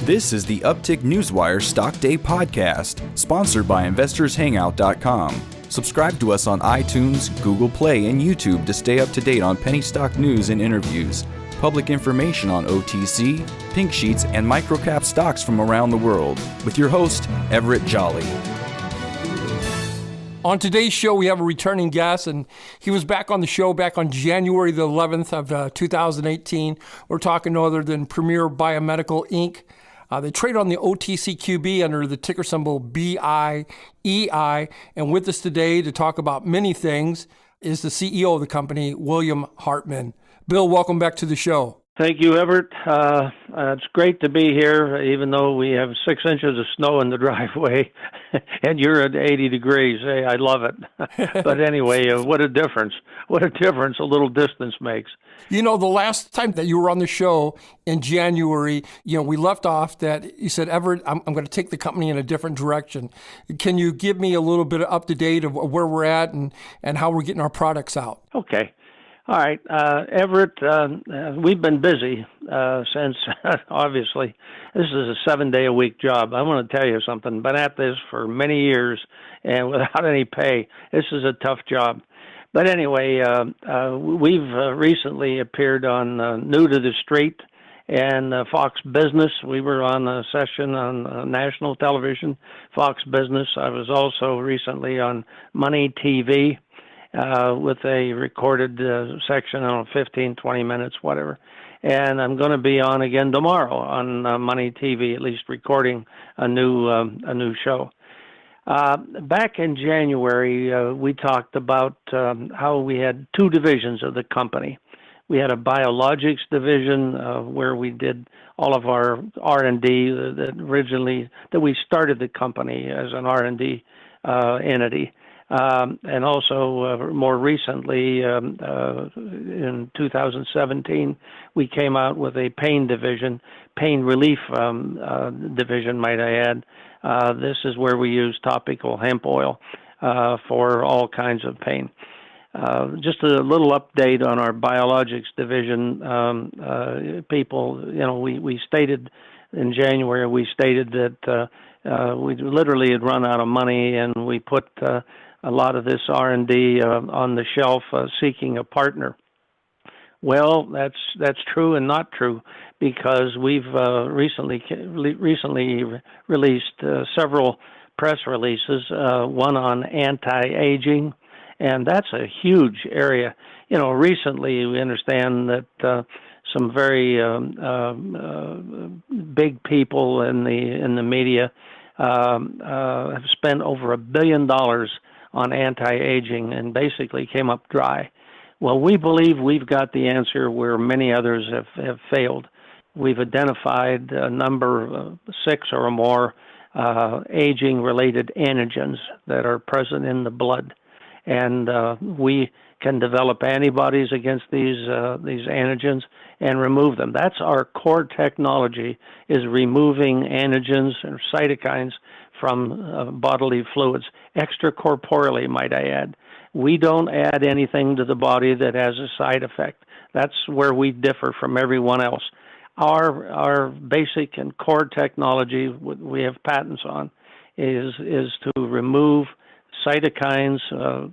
This is the Uptick Newswire Stock Day podcast, sponsored by InvestorsHangout.com. Subscribe to us on iTunes, Google Play, and YouTube to stay up to date on penny stock news and interviews, public information on OTC, pink sheets, and microcap stocks from around the world, with your host, Everett Jolly. On today's show, we have a returning guest, and he was back on the show back on January the 11th of 2018. We're talking no other than Premier Biomedical, Inc. They trade on the OTCQB under the ticker symbol BIEI. And with us today to talk about many things is the CEO of the company, William Hartman. Bill, welcome back to the show. Thank you, Everett. It's great to be here, even though we have 6 inches of snow in the driveway, and you're at 80 degrees. Hey, I love it. But anyway, what a difference. What a difference a little distance makes. You know, the last time that you were on the show in January, we left off that you said, Everett, I'm going to take the company in a different direction. Can you give me a little bit of up-to-date of where we're at and how we're getting our products out? Okay. All right, Everett, we've been busy since, obviously, this is a 7-day-a-week job. I want to tell you something. Been at this for many years and without any pay. This is a tough job. But anyway, we've recently appeared on New to the Street and Fox Business. We were on a session on national television, Fox Business. I was also recently on Money TV. With a recorded section, 15, 20 minutes, whatever. And I'm going to be on again tomorrow on Money TV, at least recording a new show. Back in January, we talked about how we had two divisions of the company. We had a biologics division where we did all of our R&D that we started the company as an R&D entity. And also more recently, in 2017, we came out with a pain division, pain relief division, might I add. This is where we use topical hemp oil for all kinds of pain. Just a little update on our biologics division. People, we stated in January, that we literally had run out of money, and we put a lot of this R&D on the shelf, seeking a partner. Well, that's true and not true, because we've recently released several press releases. One on anti-aging, and that's a huge area. Recently we understand that some very big people in the media have spent over $1 billion on anti-aging and basically came up dry. Well, we believe we've got the answer where many others have failed. We've identified a number of 6 or more aging-related antigens that are present in the blood, and we can develop antibodies against these antigens and remove them. That's our core technology, is removing antigens and cytokines from bodily fluids, extracorporeally, might I add. We don't add anything to the body that has a side effect. That's where we differ from everyone else. Our basic and core technology, we have patents on, is to remove cytokines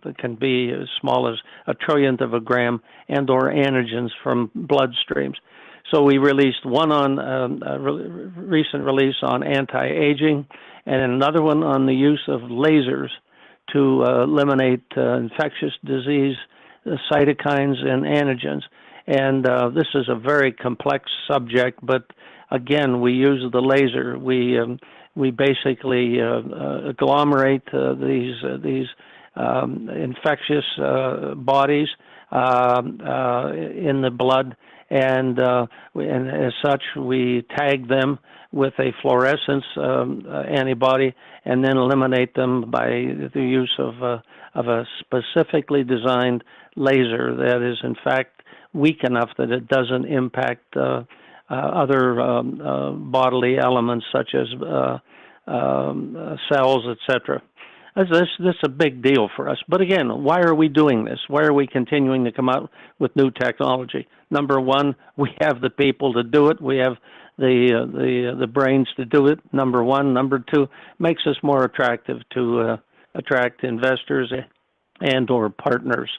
that can be as small as a trillionth of a gram, and or antigens from bloodstreams. So we released one on a recent release on anti-aging, and another one on the use of lasers to eliminate infectious disease cytokines and antigens. And this is a very complex subject, but again, we use the laser. We basically agglomerate these infectious bodies in the blood, and as such, we tag them with a fluorescence antibody, and then eliminate them by the use of a specifically designed laser that is, in fact, weak enough that it doesn't impact other bodily elements such as cells, etc. This is a big deal for us. But again, why are we doing this? Why are we continuing to come out with new technology? Number one, we have the people to do it. We have the brains to do it. Number one. Number two, makes us more attractive to attract investors and or partners.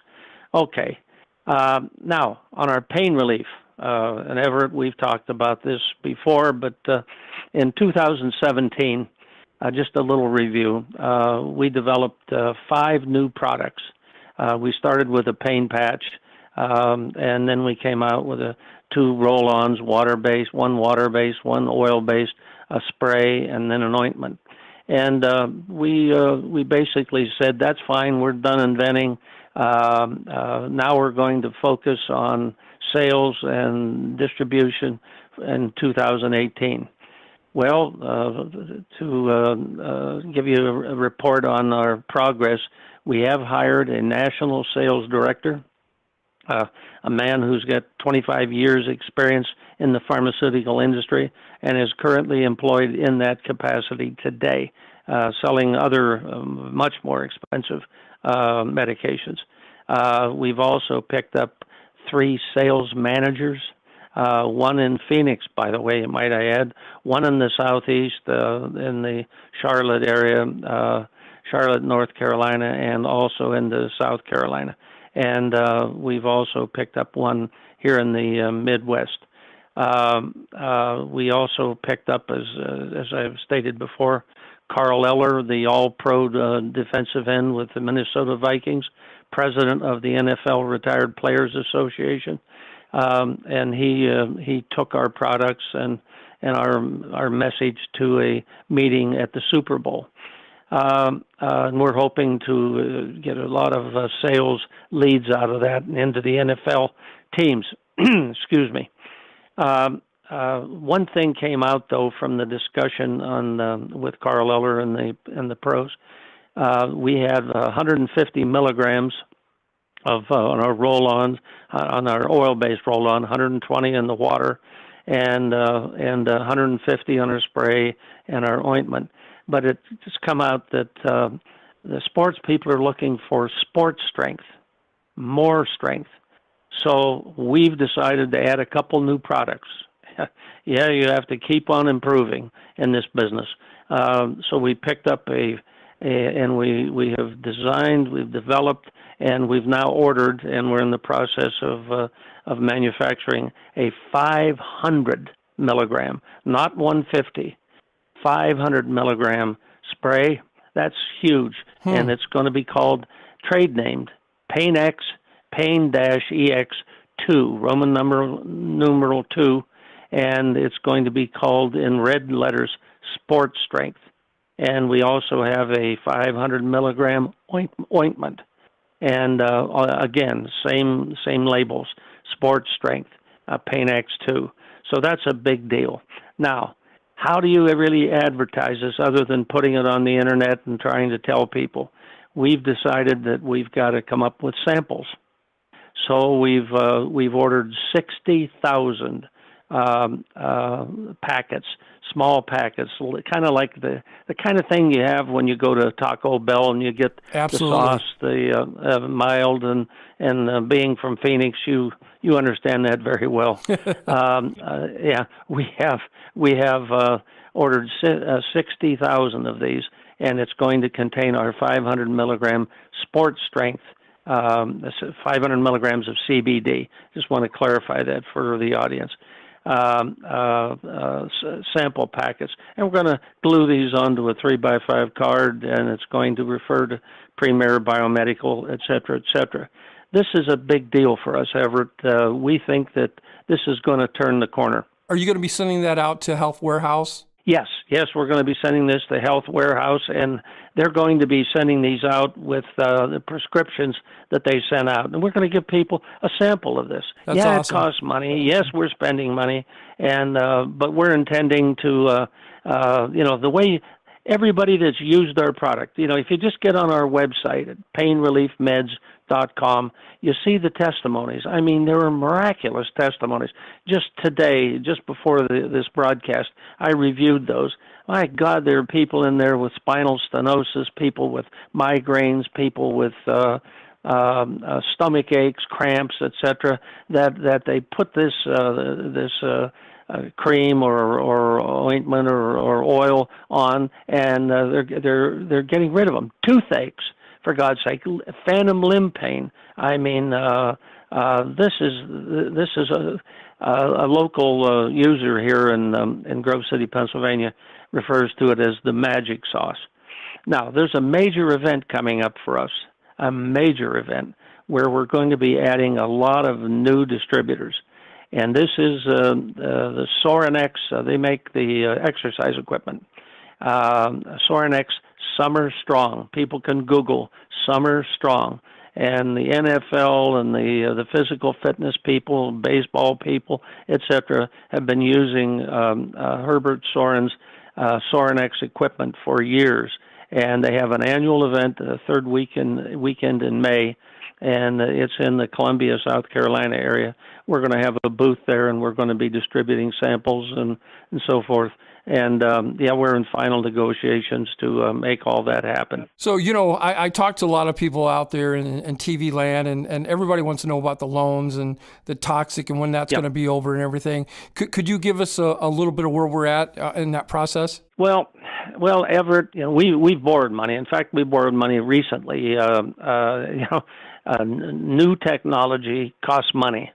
Okay. Now on our pain relief, and Everett, we've talked about this before, but in 2017, just a little review. We developed 5 new products. We started with a pain patch, and then we came out with 2 roll-ons, water-based, one water-based, one oil-based, a spray, and then an ointment. And we basically said, that's fine, we're done inventing. Now we're going to focus on sales and distribution in 2018. Well, to give you a report on our progress, we have hired a national sales director, a man who's got 25 years experience in the pharmaceutical industry and is currently employed in that capacity today, selling other much more expensive medications. We've also picked up 3 sales managers, one in Phoenix, by the way, might I add, one in the Southeast, in the Charlotte area, Charlotte, North Carolina, and also in the South Carolina. And we've also picked up one here in the Midwest. We also picked up, as I've stated before, Carl Eller, the all-pro defensive end with the Minnesota Vikings, president of the NFL Retired Players Association, and he took our products and our message to a meeting at the Super Bowl. And we're hoping to get a lot of sales leads out of that and into the NFL teams. Excuse me. One thing came out though from the discussion on with Carl Eller and the pros. We had 150 milligrams of on our roll-ons, on our oil-based roll-on, 120 in the water, and 150 on our spray and our ointment. But it's come out that the sports people are looking for sports strength, more strength. So we've decided to add a couple new products. Yeah, you have to keep on improving in this business. So we picked up and we have designed, we've developed, and we've now ordered, and we're in the process of manufacturing a 500 milligram, not 150, 500 milligram spray. That's huge, and it's going to be called, trade named, Pain-X, Pain-EX2, Roman numeral 2, and it's going to be called in red letters, Sports Strength. And we also have a 500 milligram ointment. And again, same labels, Sports Strength, Pain-X2. So that's a big deal. Now, how do you really advertise this other than putting it on the internet and trying to tell people? We've decided that we've got to come up with samples. So we've ordered 60,000 packets, small packets, kind of like the kind of thing you have when you go to Taco Bell and you get Absolutely. the sauce, the mild, and being from Phoenix, you understand that very well. Yeah, we have ordered 60,000 of these, and it's going to contain our 500 milligram sports strength, 500 milligrams of CBD. Just want to clarify that for the audience. Sample packets, and we're going to glue these onto a 3x5 card, and it's going to refer to Premier, Biomedical, et cetera, et cetera. This is a big deal for us, Everett. We think that this is going to turn the corner. Are you going to be sending that out to Health Warehouse? Yes, we're going to be sending this to Health Warehouse, and they're going to be sending these out with the prescriptions that they sent out. And we're going to give people a sample of this. That's awesome. It costs money. Yes, we're spending money, and but we're intending to, the way everybody that's used our product, if you just get on our website at painreliefmeds.com, you see the testimonies. I mean, there are miraculous testimonies. Just today, just before this broadcast, I reviewed those. My God, there are people in there with spinal stenosis, people with migraines, people with stomach aches, cramps, etc. That they put this cream or ointment or oil on, and they're getting rid of them. Toothaches, for God's sake, phantom limb pain. I mean, this is a local user here in Grove City, Pennsylvania, refers to it as the magic sauce. Now, there's a major event coming up for us, a major event where we're going to be adding a lot of new distributors. And this is the Sorinex. They make the exercise equipment. Sorinex Summer Strong. People can Google Summer Strong. And the NFL and the physical fitness people, baseball people, etc., have been using Herbert Soren's Sorinex equipment for years. And they have an annual event, the third weekend in May, and it's in the Columbia, South Carolina area. We're going to have a booth there, and we're going to be distributing samples and so forth. And, we're in final negotiations to make all that happen. So, I talked to a lot of people out there in TV land, and everybody wants to know about the loans and the toxic and when that's going to be over and everything. Could you give us a little bit of where we're at in that process? Well, Everett, we've borrowed money. In fact, we borrowed money recently. New technology costs money.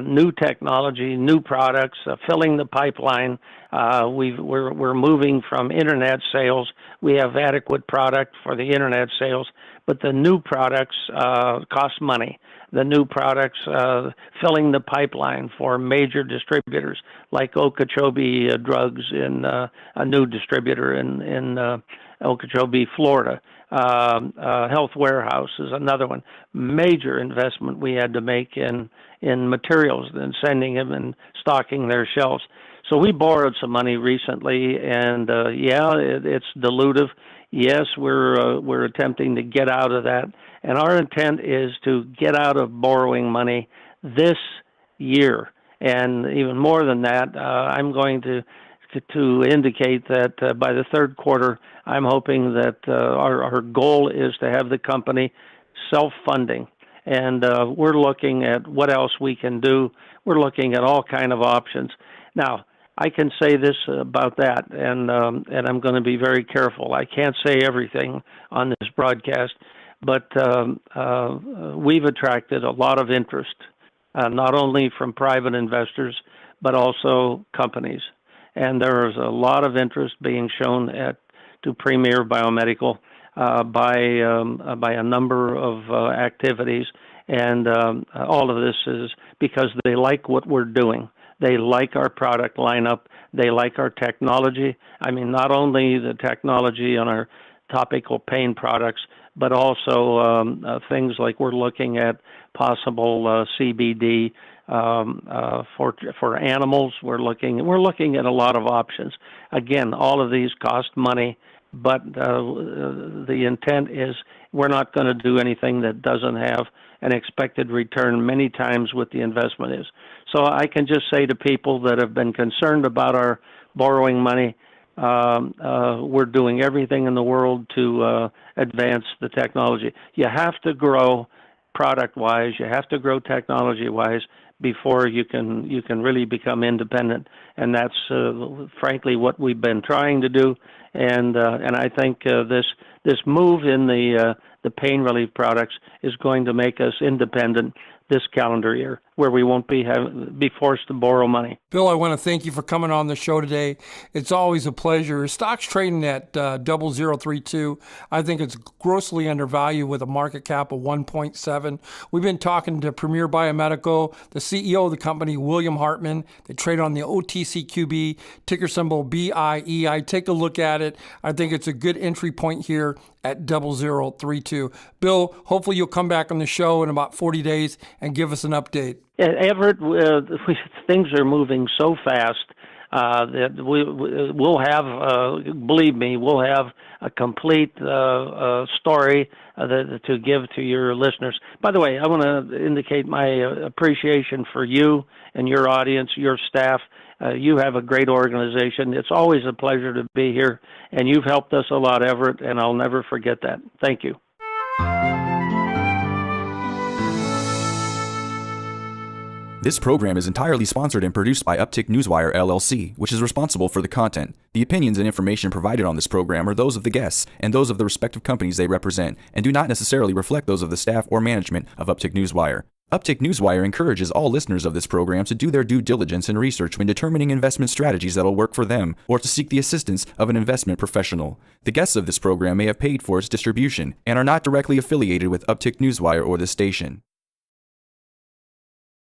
New technology, new products, filling the pipeline. We're moving from internet sales. We have adequate product for the internet sales, but the new products cost money. The new products filling the pipeline for major distributors like Okeechobee Drugs in a new distributor in Okeechobee, Florida. Health Warehouse is another one. Major investment we had to make in materials and sending them and stocking their shelves. So we borrowed some money recently, and it's dilutive. Yes, we're attempting to get out of that, and our intent is to get out of borrowing money this year. And even more than that, I'm going to indicate that by the third quarter, I'm hoping that our goal is to have the company self-funding. And we're looking at what else we can do. We're looking at all kind of options. Now, I can say this about that, and I'm going to be very careful. I can't say everything on this broadcast, but we've attracted a lot of interest, not only from private investors, but also companies. And there is a lot of interest being shown to Premier Biomedical by a number of activities, and all of this is because they like what we're doing. They like our product lineup. They like our technology. I mean, not only the technology on our topical pain products, but also things like we're looking at possible CBD for animals. We're looking at a lot of options. Again, all of these cost money, but the intent is we're not going to do anything that doesn't have an expected return many times what the investment is. So I can just say to people that have been concerned about our borrowing money, we're doing everything in the world to advance the technology. You have to grow product-wise, you have to grow technology-wise before you can really become independent, and that's frankly what we've been trying to do. And I think this move in the pain relief products is going to make us independent this calendar year, where we won't be forced to borrow money. Bill, I want to thank you for coming on the show today. It's always a pleasure. Stock's trading at 0032. I think it's grossly undervalued with a market cap of 1.7. We've been talking to Premier Biomedical, the CEO of the company, William Hartman. They trade on the OTCQB, ticker symbol BIEI. Take a look at it. I think it's a good entry point here at 0032. Bill, hopefully you'll come back on the show in about 40 days and give us an update. Everett, things are moving so fast that we'll have, believe me, we'll have a complete story to give to your listeners. By the way, I want to indicate my appreciation for you and your audience, your staff. You have a great organization. It's always a pleasure to be here, and you've helped us a lot, Everett, and I'll never forget that. Thank you. This program is entirely sponsored and produced by Uptick Newswire LLC, which is responsible for the content. The opinions and information provided on this program are those of the guests and those of the respective companies they represent, and do not necessarily reflect those of the staff or management of Uptick Newswire. Uptick Newswire encourages all listeners of this program to do their due diligence and research when determining investment strategies that will work for them, or to seek the assistance of an investment professional. The guests of this program may have paid for its distribution and are not directly affiliated with Uptick Newswire or this station.